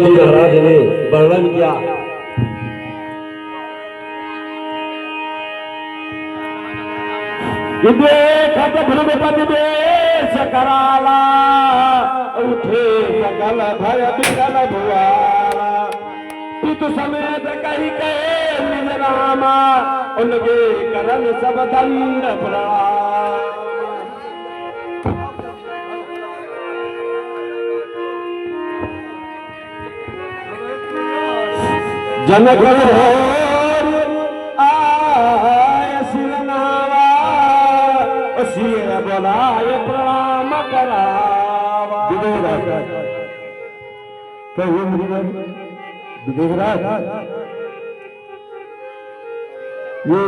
महाराज ने वर्णन किया। भृगुपति देश कराला, उठे सकल भय विकल भुआला। पितु समेत कही के निज रामा, उनके करन सब दंड प्रणाम। जनक आय सिरनावा, सिर बोलाय प्रणाम करावा। ये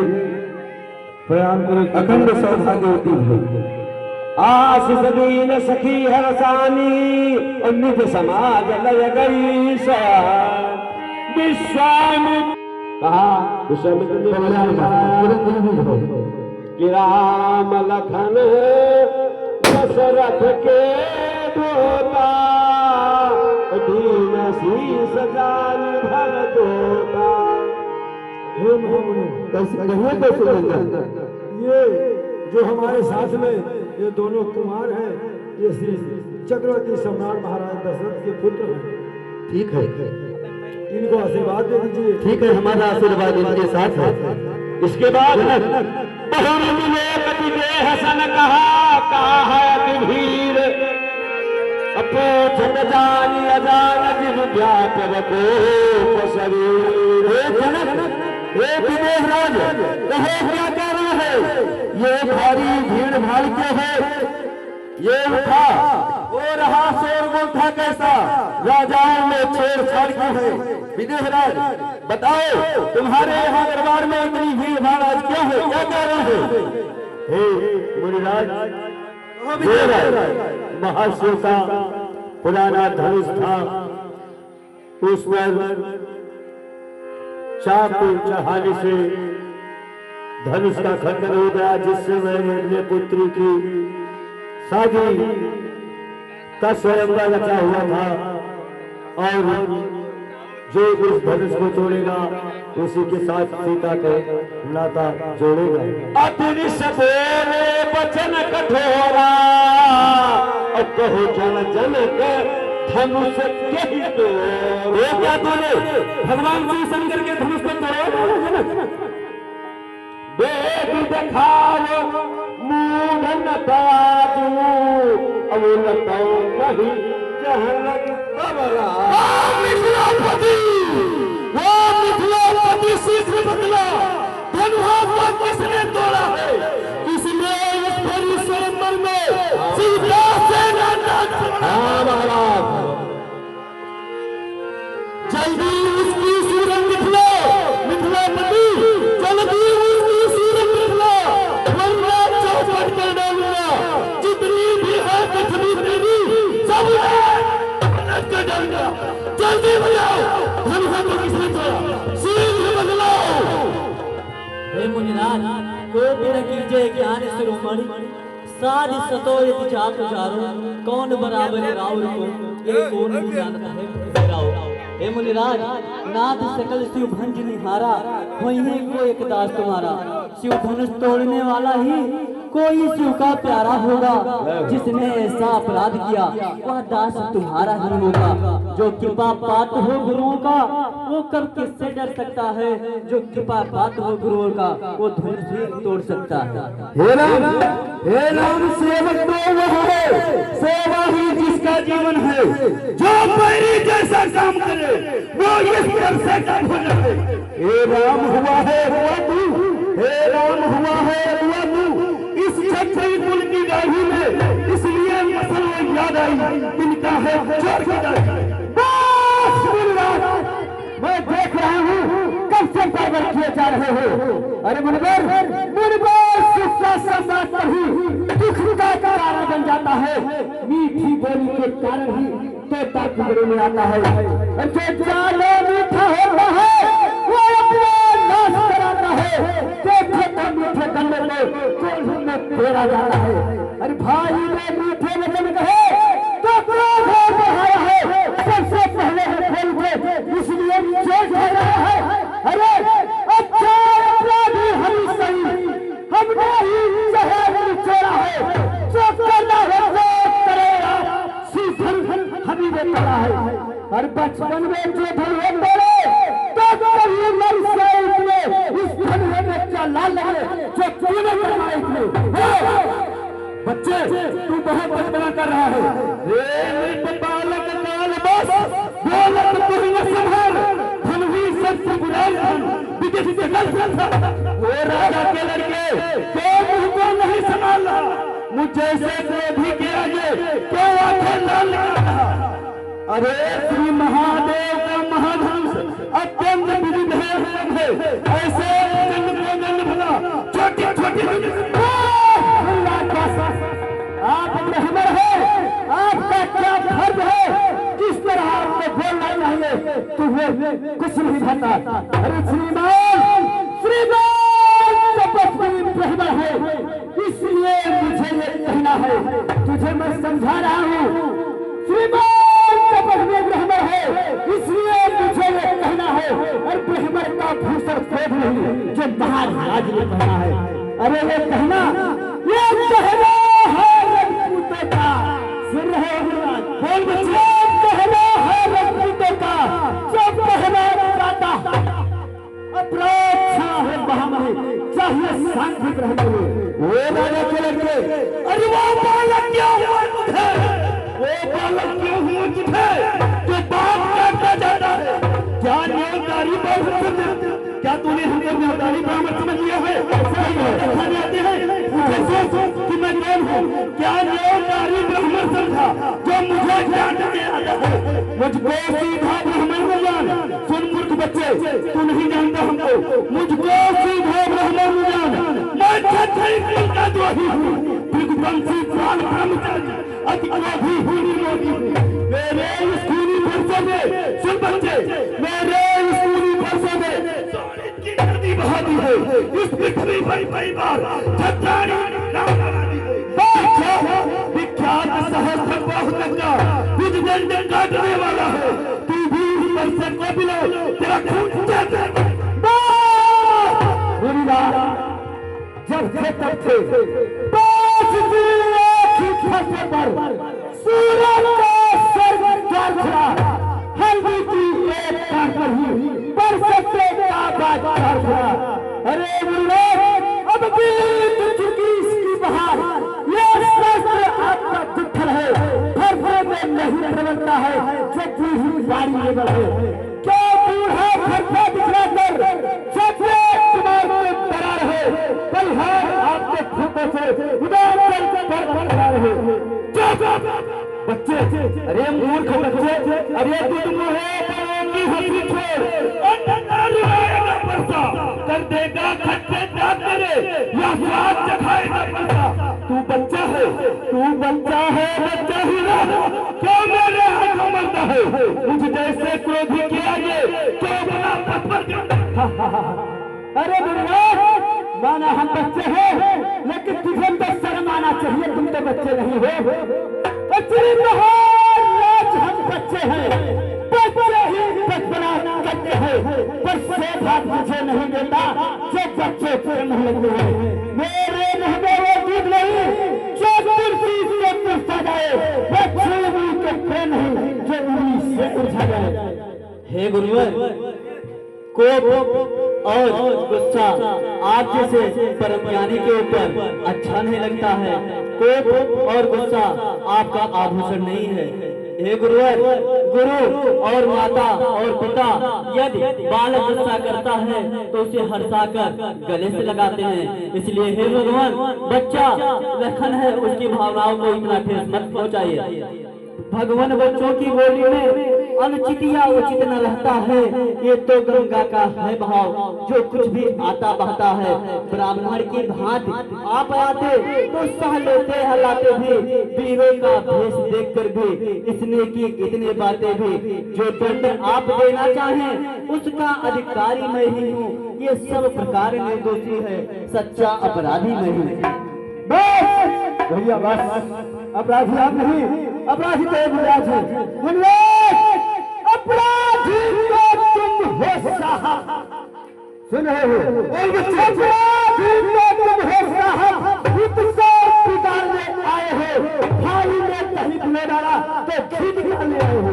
प्रयाण को अखंड सौभाग्यवती है। आशीष दीन सखी हरसानी, निज समाज लय गई सयान। विश्वामित्र कहा, विश्वामित्र कि राम लखन दशरथ के दोता, दीन शीस जान भर दोता। ये जो हमारे साथ में ये दोनों कुमार हैं, ये श्री चक्रवर्ती सम्राट महाराज दशरथ के पुत्र हैं। ठीक है, इनको आशीर्वाद दे दीजिए। ठीक है, हमारा आशीर्वाद इनके साथ है। इसके बाद बहुरुति हसन कहा है वीर, अपोछन जानी अजान जिन व्यापक को शरीर। विदेहराज कहो क्या कह रहा है? ये भारी भीड़ भाड़ क्यों है? ये उठा वो रहा शोरगुल था कैसा? राजाओं में छेड़छाड़ क्यों है? विदेहराज बताओ, तुम्हारे यहाँ दरबार में इतनी भीड़ भाड़ आज क्यों है? क्या कह रहे हो? हे मुनिराज, महाशिव का पुराना धनुष था, उस पर चाकू चढ़ाने से धनुष का खंडन हो गया, जिससे मैंने अपने पुत्री की शादी का स्वयंवर रचा हुआ था। और जो उस धनुष को तोड़ेगा उसी के साथ सीता को नाता जोड़ेगा। अतिरिक्त बोले वचन कठोरा, और कहो जन जनक धनुष कही तो। वो क्या बोले? भगवान श्री शंकर के धनुष को तोड़ो। वेद दिखाओ मूढ़ न ताजू, अब लताओ नहीं जहलक तबला। मिथिलापति, वो मिथिलापति शीघ्र बदला। धनुष किसने तोड़ा है? इसने इस भरी स्वयंवर में सीता से जल्दी उसकी सूरत दिखला। मिथिलापति, जल्दी उसकी सूरत दिखला, वरना चौपट कर डालूंगा। जितनी भी है पृथ्वी तेरी, सब नष्ट कर डालूंगा। जल्दी बजाओ, धनुष को किसने तोड़ा? शीघ्र बदलाओ। हे मुनिराज, कोप न कीजिए ज्ञान शिरोमणि, साध सतो यदि जाप उचारो। कौन बराबर राउर को, ये कौन भी जानता है राउर। हे मुनिराज, नाथ सकल शिव भंज निहारा, वहीं को एक दास तुम्हारा। शिव धनुष तोड़ने वाला ही कोई शिव का प्यारा होगा। जिसने ऐसा अपराध किया वह दास तुम्हारा ही होगा। जो कृपा पात्र हो गुरुओं का, वो कब किससे डर सकता है? जो कृपा पात्र हो गुरुओं का, वो धनुष भी तोड़ सकता है। हे राम, सेवक तो वो है, सेवा ही जिसका जीवन है। जो पैरी जैसा काम करे वो इस पर से कम हो जाए। हे राम हुआ है हुआ तू, हे राम हुआ है हुआ तू। इस क्षत्रिय कुल की गाही में इसलिए मसल याद आई, इनका है चोर की गाही। मैं देख रहा हूँ कब से पागल किए जा रहे हो। अरे मुनिवर सुखा सम्राट पर ही दुख का कारण बन जाता है। मीठी बोली के कारण ही तोता पिंजरे में आता है। जो जाने मीठा होता है वो अपना नाश कराता है। देखो तो मीठे गन्ने को चोल में फेरा जाता है। अरे भाई ने मीठे वचन कहे तो क्रोध बढ़ाया है। सबसे पहले और बचपन में जो धन तेरे तो कभी नहीं से इतने इस धन में चला लगे जो तूने करवाए इतने बच्चे तू बहुत बचपना कर रहा है। बालक काल बस बोलत तू न संभाल धन ही सबसे बुरा धन विदेश से गल वो राजा के लड़के तो मुझ को नहीं संभाला मुझे से भी के आगे क्यों आंखें लाल रहा। अरे श्री महादेव का महाधनुष अत्यंत विविध है ऐसे जन्म को जन्म भला छोटी छोटी आप ब्राह्मण है आपका क्या फर्ज है किस तरह आपको बोलना चाहिए तो वो कुछ नहीं खाता। अरे श्रीमान तपस्वी ब्राह्मण है इसलिए मुझे ये कहना है तुझे मैं समझा रहा हूँ। श्रीमान तपस्वी ब्राह्मण है इसलिए मुझे ये कहना है और ब्राह्मण का भूषण खोज नहीं जो बाहर राज में कहना है। अरे ये कहना है रजपूतों का सुन रहे हो बोल बच्चे कहना है रजपूतों का जब कहना जाता अपराध है महामहिम चाहिए शांति रहने वो राजा के लड़के अरे वो बालक क्या हुआ तुझे वो बालक क्यों हुआ तुझे जो बाप करता जाता है क्या न्यायदारी क्या तूने हमको न्यायदारी ब्राह्मण समझ लिया है खाने आते हैं मुझे सोच कि मैं कौन हूँ क्या न्यायदारी ब्राह्मण समझा जो मुझे जानने आता है मुझको सीधा ब्राह्मण को जान सुन मूर्ख बच्चे तू नहीं जानता हमको मुझको सीधा ब्राह्मण को जान मैं छठी का द्रोही हूँ भृगुवंशी प्राण ब्रह्मचारी अति क्रोधी हूँ निर्मोही मेरे स्कूली वर्षों में सुन बच्चे मेरे स्कूली वर्षों में नदी बहाती है इस पृथ्वी पर कई बार छठानी विख्यात सहस्त्र बहुगंगा विजदंड काटने वाला है तू भी इस वर्षे को बिलो तेरा खून जाता जब से तब से पांच पर सूरज का स्वर्ग चढ़ा हल्दी की एक काकर ही पर सकते का बात चढ़ा। अरे अब बीत चुकी इसकी बहार ये शस्त्र आपका दुखर है फरफरे में नहीं निकलता है जो दूसरी गाड़ी में बढ़े क्या बूढ़ा फरफा दिखला कर सबसे कुमार में दरार है बलिहार आपके खूबों से उदार कर रहे बच्चे अरे मूर्ख बच्चे अरे तुम है की हंसी छोड़ कर देगा खट्टे दांत तेरे या स्वाद चखाएगा परसा तू बच्चा है बच्चा ही ना क्यों मेरे हाथों मरता है मुझ जैसे क्रोधी के आगे क्यों बना पत्थर अरे दुर्गा माना हम बच्चे हैं लेकिन तुझे तो शर्म आना चाहिए तुम तो बच्चे नहीं हो हम बच्चे हैं बच्चे ही बचपना करते हैं पर से बात मुझे नहीं देता जो बच्चे प्रेम लगते हैं मेरे मुंह में वो दूध नहीं जो कुर्सी से कुर्सा जाए बच्चे भी के प्रेम नहीं जो उंगली से उलझा जाए। हे गुरुवर कोप और गुस्सा आप जैसे परम ज्ञानी के ऊपर अच्छा नहीं लगता है। कोप और गुस्सा आपका आभूषण नहीं है। हे गुरुवर गुरु और माता और पिता यदि बालक गुस्सा करता है तो उसे हर्षाकर गले से लगाते हैं। इसलिए हे भगवान बच्चा लखन है उसकी भावनाओं को इतना ठेस मत पहुंचाइए। भगवान बच्चों की बोली में अनुचित या उचित न रहता है ये तो गंगा का है भाव जो कुछ भी आता बहता है। ब्राह्मण की भांति आप आते तो सह लेते हलाते भी वीरों का भेष देखकर भी इसने की इतनी बातें भी जो दंड आप देना चाहें उसका अधिकारी मैं ही हूँ। ये सब प्रकार निर्दोषी है सच्चा अपराधी मैं ही। भैया बस अपराधी आप नहीं अपराधी तो युवराज है अपराधी तो तुम हो साहब सुन रहे हो अपराधी तो तुम हो साहब उत्सव बिगाड़ने आए हो भाई ने कहीं ले डाला तो ठीक निकालने आए हो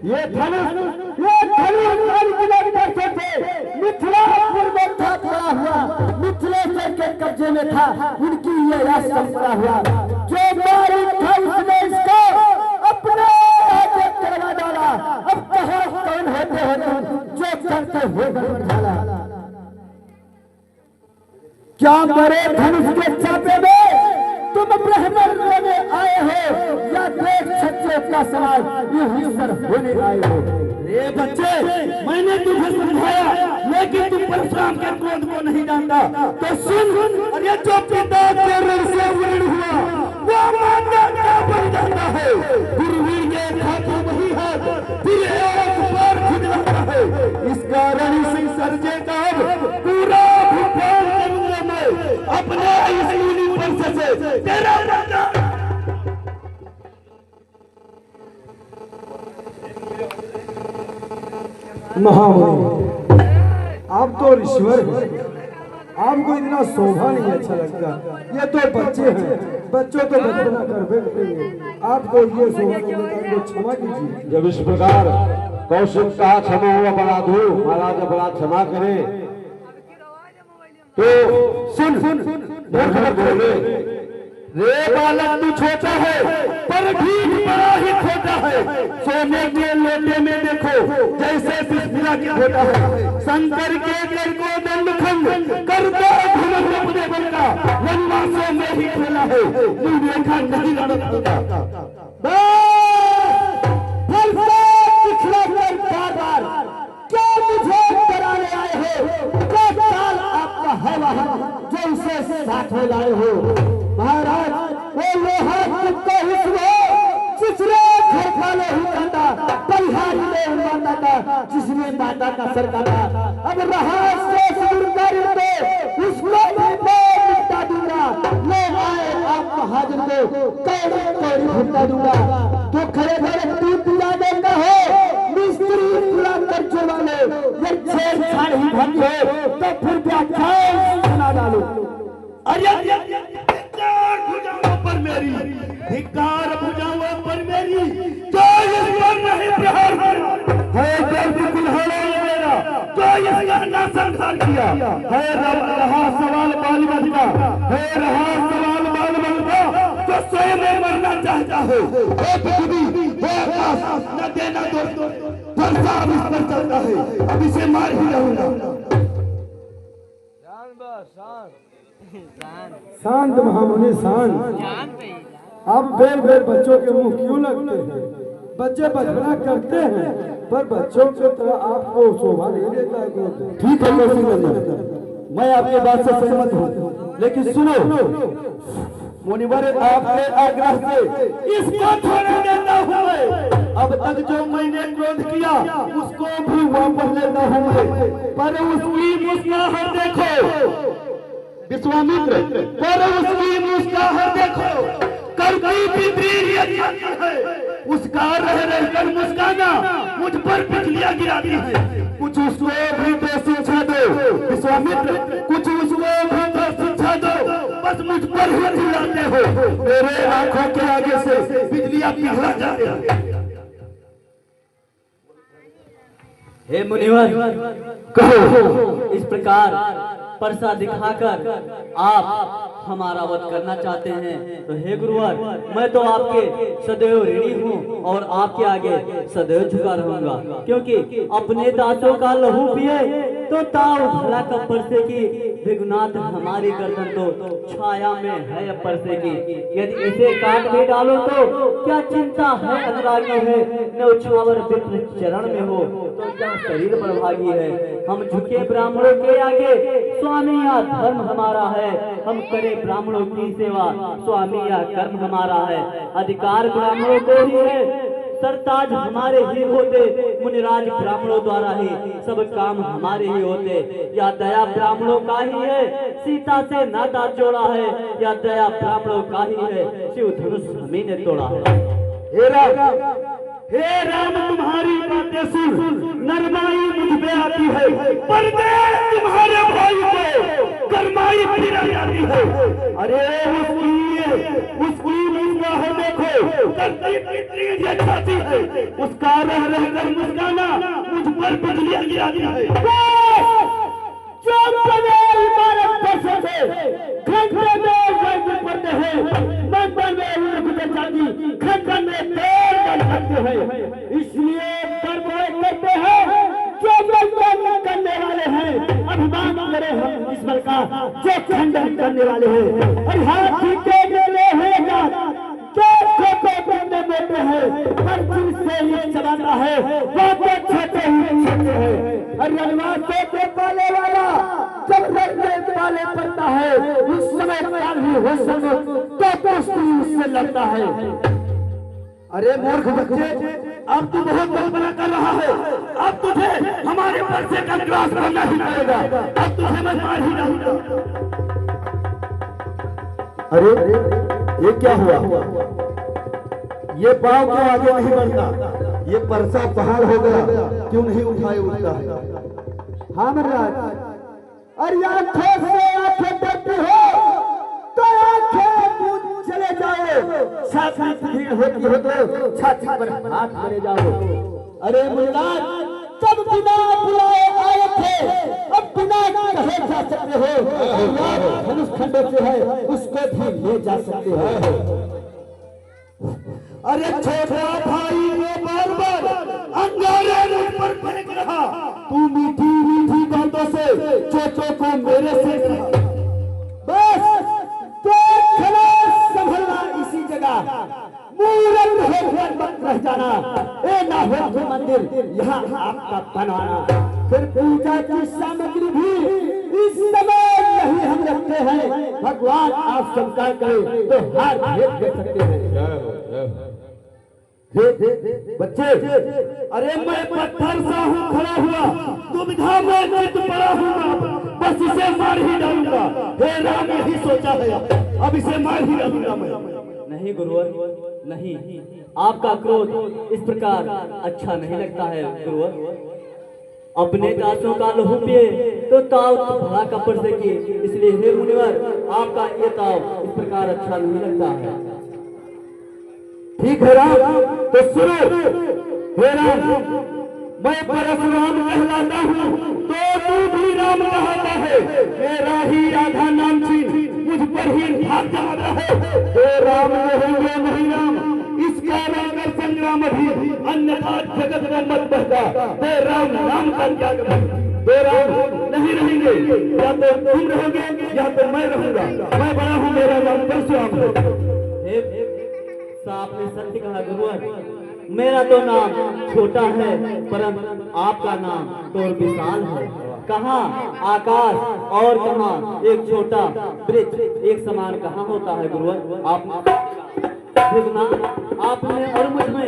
ये धनुष लाल किले पर से थे, मिथिलापुर में था पड़ा हुआ, मिथिलेश्वर के कब्जे में था, उनकी ये आश्रम पड़ा हुआ। जो मालिक था उसने इसको अपने आगे करवा डाला। अब कहाँ कौन होते हो तुम जो करते हो गड़बड़ डाला। क्या मरे धनुष के चापे में तुम ब्राह्मण होने आए हो या देश सच्चे का समाज ये हिस्सर होने आए हो। रे बच्चे, मैंने तुझे समझाया लेकिन तुम परशुराम के क्रोध को नहीं जानता। तो सुन, अरे जो पिता तेरे से विलीन हुआ वो माता क्या बन जाता है। गुरुवीर के खाते वही है, फिर एक बार खुजलाता है। इस कारण से सर्जे का पूरा भूपाल करूंगा मैं अपने इस यूनिवर्स से तेरा राजा। महामुनि, आप तो ईश्वर हैं, आपको इतना शोभा नहीं अच्छा लगता। ये तो बच्चे हैं, बच्चों तो बचपना कर बैठेंगे, आपको ये शोभा नहीं देता, क्षमा कीजिए। जब इस प्रकार कौशिक कहा क्षमा हुआ अपराध हो, महाराज अपराध क्षमा करे। तो सुन बोले, रे बालक तू छोटा है पर ठीक बड़ा ही खोटा है। सोने के लोटे में देखो जैसे बिस्मिल्लाह की खोटा है। शंकर के कर को दंड खंड करता घुमन अपने बल का वनवासों में ही खेला है। तू देखा नहीं लड़ता बार क्या मुझे कराने आए हो। क्या काल आपका है वहाँ जो उसे साथ में लाए हो। महाराज वो लोहा कितना हुआ जिसने घर खाने ही काटा, परिहारी ने माता का जिसने माता का सर काटा। अब रहा शेष गुरुकारी पे उसको भी मैं निपटा दूंगा। ले आए आप महाजन को कौड़ी कौड़ी भुगता दूंगा। तो खड़े खड़े टूट जाने का हो मिस्त्री पूरा कर चुना ले, ये छेड़छाड़ ही भंग हो तो फिर व्याख्यान सुना डालो। अरे धिक्कार भुजाओं पर मेरी, धिक्कार भुजाओं पर मेरी, जो इस पर नहीं प्रहार है दर्द कुल्हाड़ा मेरा, जो इसका ना संहार किया है। रहा सवाल बाल बल का, है रहा सवाल बाल बल का, तो स्वयं मरना चाहता है। हे पृथ्वी, हे आकाश, न देना दो वर्षा अब इस पर चलता है। अब इसे मार ही रहूंगा। शांत महामुनि शांत। आप बेर बेर बच्चों के मुंह क्यों लगते हैं। बच्चे बचपना करते हैं पर बच्चों की तरह आपको शोभा नहीं देता है। ठीक है कौशिक, मैं आपकी बात से सहमत हूँ, लेकिन सुनो मुनिवर, आपके आग्रह से इसको छोड़ देता हूँ मैं। अब तक जो मैंने क्रोध किया उसको भी वापस लेता हूँ मैं। पर उसकी मुस्कुराहट देखो विश्वामित्र, पर उसकी मुस्कुराहट देखो करती पितरी है। उसका रह रहकर मुस्काना मुझ पर बिजलियां गिराती है। कुछ उसको भी तो शिक्षा दो विश्वामित्र, कुछ उसको भी तो शिक्षा दो। बस मुझ पर ही चिल्लाते हो, मेरे आंखों के आगे से बिजलियां पिघला जाती है। हे मुनिवर, कहो इस प्रकार परसा दिखाकर आप हमारा वध करना चाहते हैं तो हे गुरुवर, मैं तो आपके सदैव ऋणी हूँ और आपके आगे सदैव झुका रहूंगा। क्योंकि अपने दासों का लहू पिए तो ताऊ भला कब परसे की, विघ्नाथ हमारी गर्दन तो छाया में है परसे की। यदि इसे काट भी डालो तो क्या चिंता है अनुरागी है, न उछावर विप्र चरण में हो तो क्या शरीर बड़भागी है। हम झुके ब्राह्मणों के आगे, स्वामी या धर्म हमारा है। हम करें ब्राह्मणों की सेवा, स्वामी या कर्म हमारा है। अधिकार ब्राह्मणों को ही है, सरताज हमारे ही होते। मुनिराज ब्राह्मणों द्वारा ही सब काम हमारे ही होते। या दया ब्राह्मणों का ही है, सीता से नाता जोड़ा है। या दया ब्राह्मणों का ही है, शिव धनुष हमी ने तोड़ा है। हे राम तुम्हारी बातें सुन, नरमाई मुझ पे आती है, परदेश तुम्हारे भाई को करमाई फिर जाती है। अरे उसकी है देखो धरती कितनी अच्छी है, उसका रह रहकर मुस्काना मुझ पर बिजलियां गिराती है। जो बने इमारत बसे थे घंटे में वैसे पड़ते हैं, मंदिर में उनके जाती घंटे में देर कर सकते हैं। इसलिए गर्व करते हैं जो मंथन करने वाले हैं, अभिमान करे हम इस बल का जो खंडन करने वाले हैं। और हाथी के गले हैं जो छोटे बड़े बेटे हैं, हर चीज से ये चलाता है वो तो छोटे ही छोटे हैं। और रनवासे के पाले वाला जब लड़ने पाले पड़ता है उस समय काल ही हो समय तो दोस्ती उससे लड़ता है। अरे मूर्ख बच्चे, अब तू बहुत कल्पना कर रहा है, अब तुझे हमारे पर्चे का ग्रास करना ही पड़ेगा, अब तुझे मैं मार ही डालूंगा। अरे ये क्या हुआ? ये पाँव क्यों आगे नहीं बढ़ता? ये परसा पहाड़ हो गया, क्यों नहीं उठाए उठता है? हाँ महाराज, और आंखों से आंखें डरती हो तो आंखें मूंद चले जाओ, छाती भीड़ होती हो तो छाती पर हाथ मारे जाओ। अरे मुराद, जब बिना बुलाए आए थे अब बिना कहे जा सकते हो। धनुष खंडे से है उसको भी ले जा सकते हो। अरे छोटा भाई वो बार बार अंगारे मुझ पर फेंक रहा, तू मीठी मीठी बातों से चोचों को मेरे से कहा। बस देखना संभलना इसी जगह, मूरत होकर मत रह जाना। ए ना हो तो मंदिर यहाँ आपका बनवाना, फिर पूजा की सामग्री भी इस समय यही हम रखते हैं। भगवान आप स्वीकार करें तो हर भेद दे सकते हैं। बच्चे, अरे मैं पत्थर सा हूँ खड़ा हुआ, दुविधा में चित पड़ा हूँ, बस इसे मार ही डालूंगा। हे राम, यही सोचा है, अब इसे मार ही डालूंगा मैं। नहीं गुरुवर, नहीं, आपका क्रोध इस प्रकार अच्छा नहीं लगता है गुरुवर। अपने दासों का लहू पिए तो ताव भला कपड़ से किए, इसलिए हे मुनिवर आपका ये ताव इस प्रकार अच्छा नहीं लगता है। ठीक है राम, तो सुनो। हे राम, मैं परशुराम कहलाता हूँ तो तू भी राम कहता है। मेरा ही आधा नाम छीन मुझ पर ही भाग जाता है। हे राम रहेंगे नहीं राम, इसका राम संग्राम अभी, अन्यथा जगत में मत बहता। हे राम, राम का त्याग हे राम नहीं रहेंगे, या तो तुम रहोगे या तो मैं रहूंगा। मैं बड़ा हूँ, मेरा नाम परशुराम है। आपने सत्य कहा गुरुवर, मेरा तो नाम छोटा है परंतु आपका नाम तो विशाल है। कहाँ आकाश और कहाँ एक छोटा वृक्ष एक समान कहाँ होता है गुरुवर? आपने और मुझ में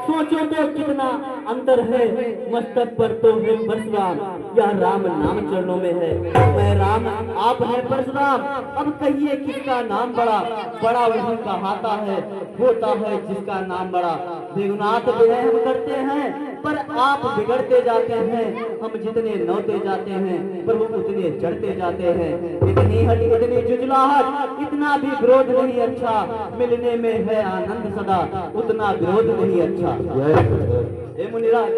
सोचो तो कितना अंतर है। मस्तक पर तो है परशुराम, यह राम नाम चरणों में है। मैं राम, आप है परशुराम, अब कहिए किसका नाम बड़ा? बड़ा वही कहाता है, होता है जिसका नाम बड़ा। विघ्नाथ विनय हम करते हैं पर आप बिगड़ते जाते हैं। हम जितने नौते जाते हैं प्रभु उतने चढ़ते जाते हैं। इतनी हट, इतनी जुजलाहट, इतना भी विरोध नहीं अच्छा। मिलने में है आनंद सदा, उतना विरोध नहीं अच्छा। हे मुनिराज,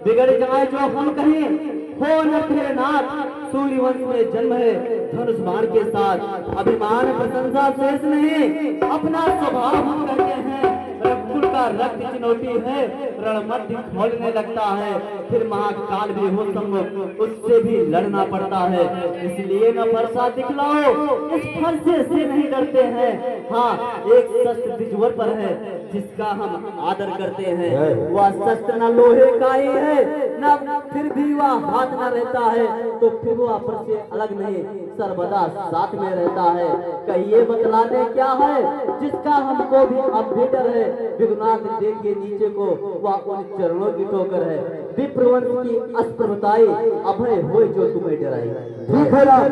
बिगड़ जाए जो हम कहें, हो न फिर नाथ, सूर्यवंश में जन्म है धनुष बाण के साथ। अभिमान प्रशंसा शेष नहीं, अपना स्वभाव हम करते हैं। रघुकुल का रक्त चिनौती है, रणमध्य खोलने लगता है। फिर महाकाल भी हो सम्मुख, उससे भी लड़ना पड़ता है। इसलिए न फरसा दिखलाओ, इस फरसे से नहीं डरते हैं। हाँ, एक शस्त्र द्विजवर पर है जिसका हम आदर करते हैं। वह शस्त्र न लोहे का ही है, न फिर भी वह हाथ न रहता है, तो फिर वह फरसे अलग नहीं, सर्वदा साथ में रहता है। कहिए बतलाने क्या है जिसका हमको भी अब भी डर है? विघ्नाथ देखिए नीचे को, वह उन चरणों की ठोकर है। विप्रवंश की अस्प्रभुताई अभय हो जो तुम्हें डराई। ठीक है राम,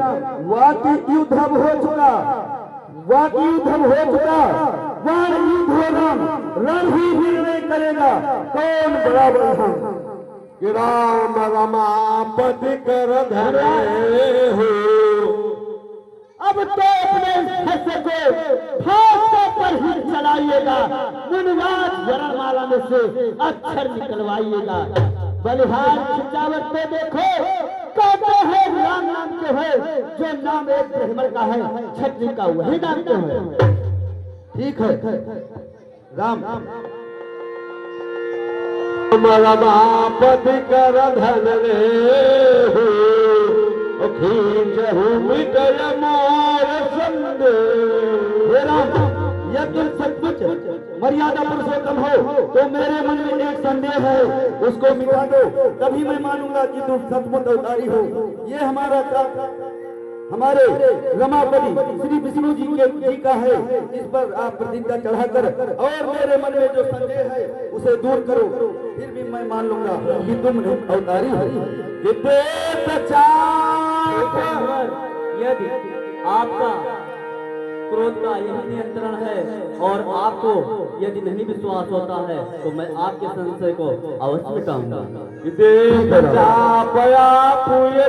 वाकी युद्ध अब हो चुका, वाकी युद्ध अब हो चुका। वार युद्ध हो राम, रण ही निर्णय करेगा कौन बराबर हम। कि राम रमापति कर धरे हो, अब तो अपने फैसले को फांसों पर ही चलाइएगा। मुनवाज वरणमाला में से अक्षर निकलवाइएगा। बलिहार खिंचावत को देखो, कहते हैं राम नाम के है, जो नाम एक ब्राह्मण का है, क्षत्रिय का वही नाम के है। ठीक है राम रमापति कर धन रे खींचहु मिटय मोर संदेह। हे राम, यह तुम सचमुच मर्यादा पुरुषोत्तम हो तो मेरे मन में एक संदेह है, उसको मिटा दो, तभी मैं मानूंगा कि तुम सचमुच अवतारी हो। ये हमारा काम हमारे रमापति श्री विष्णु जी का है, इस पर आप प्रतिज्ञा चढ़ाकर और मेरे मन में जो संदेह है उसे दूर करो, फिर भी मैं मान लूंगा कि तुम अवतारी हो। यदि आपका क्रोध का यही नियंत्रण है और आपको यदि नहीं विश्वास होता है तो मैं आपके संशय को अवश्य मिटाऊंगा।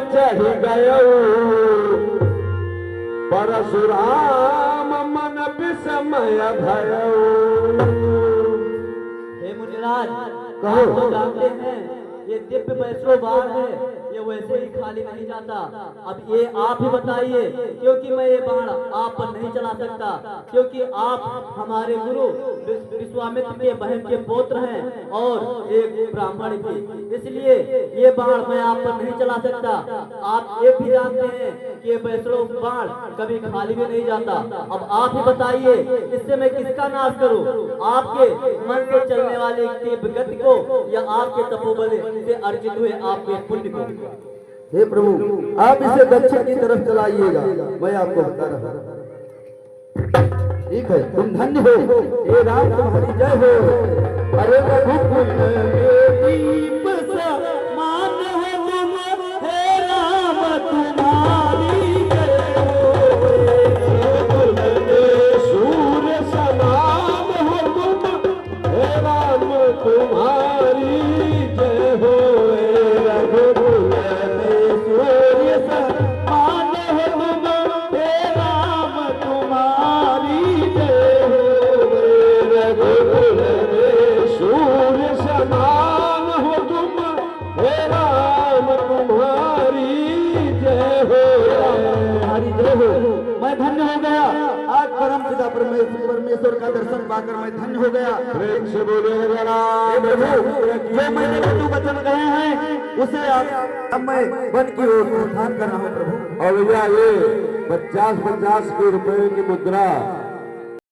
चढ़ गयो परशुराम मन विस्मय भयो। हे मुनिराज, कहो। आप तो जानते हैं ये दिव्य वैष्णव बाण है, ये वैसे ही खाली नहीं जाता। अब ये आप ही बताइए, क्योंकि मैं ये बाण आप पर नहीं चला सकता, क्योंकि आप हमारे गुरु विश्वामित्र के बहन के पुत्र हैं और एक ब्राह्मण भी, इसलिए ये बाण मैं आप पर नहीं चला सकता। आप ये भी जानते हैं कि वैष्णव बाण कभी खाली भी नहीं जाता। अब आप ही बताइए, इससे मैं किसका नाश करूं, आपके मन से चलने वाले तीव्र गति को या आपके तपोबल से अर्जित हुए आपके पुण्य को। हे प्रभु, आप इसे दक्षिण की तरफ चलाइएगा, मैं आपको बता रहा हूं। ठीक है, तुम धन्य हो, हे राम तुम्हारी जय हो। अरे रघुकुल में दीप समान है तुम, हे राम तुम्हारी जय हो। रघुकुल में सूर्य समान हो तुम, हे राम तुम्हारी जय हो। रघुकुल में सूर्य समान है तुम, हे राम तुम्हारी जय हो। रघुकुल में सूर्य समान हो तुम, हे राम तुम्हारी जय हो। तुम्हारी जय हो। मैं धन्य हो गया, आज परम पिता परमेश्वर का दर्शन पाकर मैं धन्य हो गया। प्रेम से बोले हे प्रभु, जो मैंने वचन वचन कहे हैं उसे अब मैं वन की ओर उठान कर रहा हूँ प्रभु। और भैया ये 50-50 के रुपए की मुद्रा